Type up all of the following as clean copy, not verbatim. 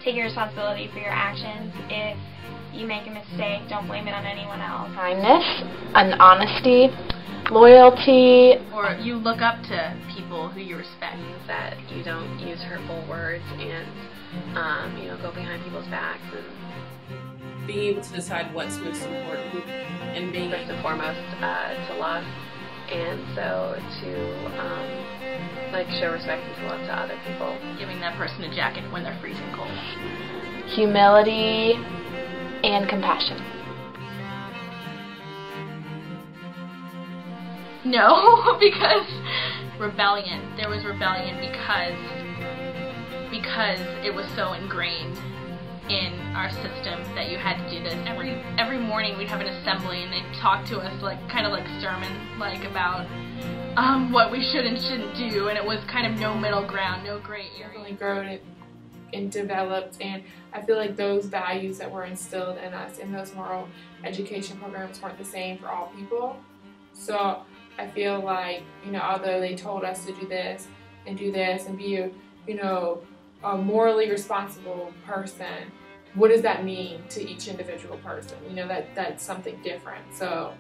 taking responsibility for your actions. If you make a mistake, don't blame it on anyone else. Kindness and honesty, loyalty. Or you look up to people who you respect. That you don't use hurtful words and go behind people's backs, and being able to decide what's most important, and being first and foremost to love, and so to show respect and to love to other people. Giving that person a jacket when they're freezing cold. Humility and compassion. No, because rebellion. There was rebellion because it was so ingrained in our system that you had to do this. Every morning we'd have an assembly and they'd talk to us kind of like sermon, about what we should and shouldn't do, and it was kind of no middle ground, no gray area. Definitely grown and developed, and I feel like those values that were instilled in us in those moral education programs weren't the same for all people. So I feel like, although they told us to do this and be a morally responsible person, what does that mean to each individual person? That's something different. So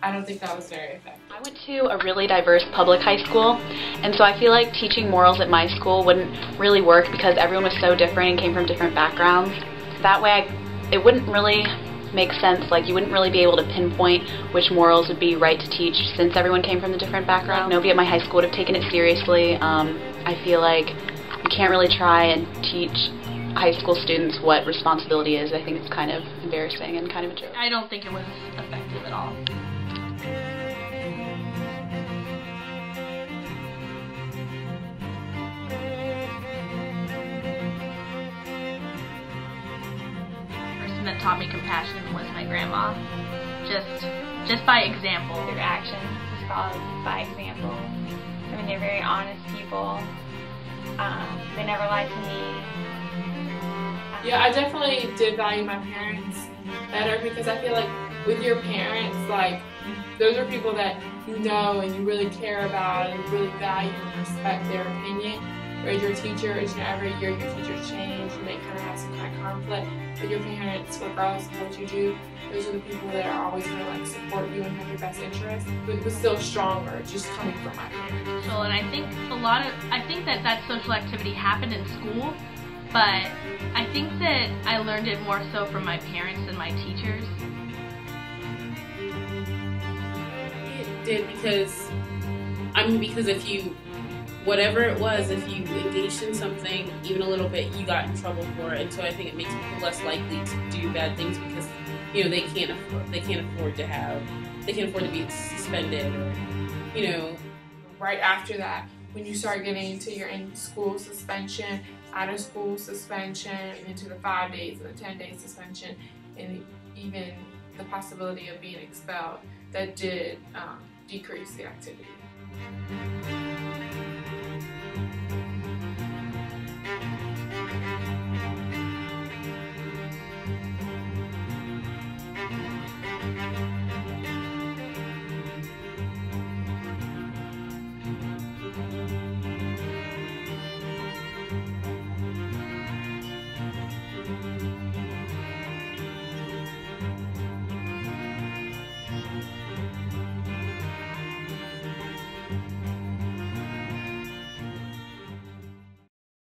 I don't think that was very effective. I went to a really diverse public high school, and so I feel like teaching morals at my school wouldn't really work because everyone was so different and came from different backgrounds. That way it wouldn't really make sense. You wouldn't really be able to pinpoint which morals would be right to teach since everyone came from a different background. Nobody at my high school would have taken it seriously. I feel like you can't really try and teach high school students what responsibility is. I think it's kind of embarrassing and kind of a joke. I don't think it was effective at all. That taught me compassion was my grandma. Just by example. Their actions is followed by example. They're very honest people. They never lie to me. Yeah, I definitely did value my parents better because I feel like with your parents, those are people that you know and you really care about and you really value and respect their opinion. Whereas your teachers, every year your teachers change and they kind of have some kind of conflict. But your parents, regardless of what you do, those are the people that are always going to support you and have your best interest. But it was still stronger just coming from my parents. And I think I think that social activity happened in school, but I think that I learned it more so from my parents than my teachers. It did because if you, whatever it was, if you engaged in something even a little bit, you got in trouble for it. And so I think it makes people less likely to do bad things because they can't afford to be suspended, or Right after that, when you start getting into your in-school suspension, out-of-school suspension, into the 5 days and the 10-day suspension, and even the possibility of being expelled, that did decrease the activity.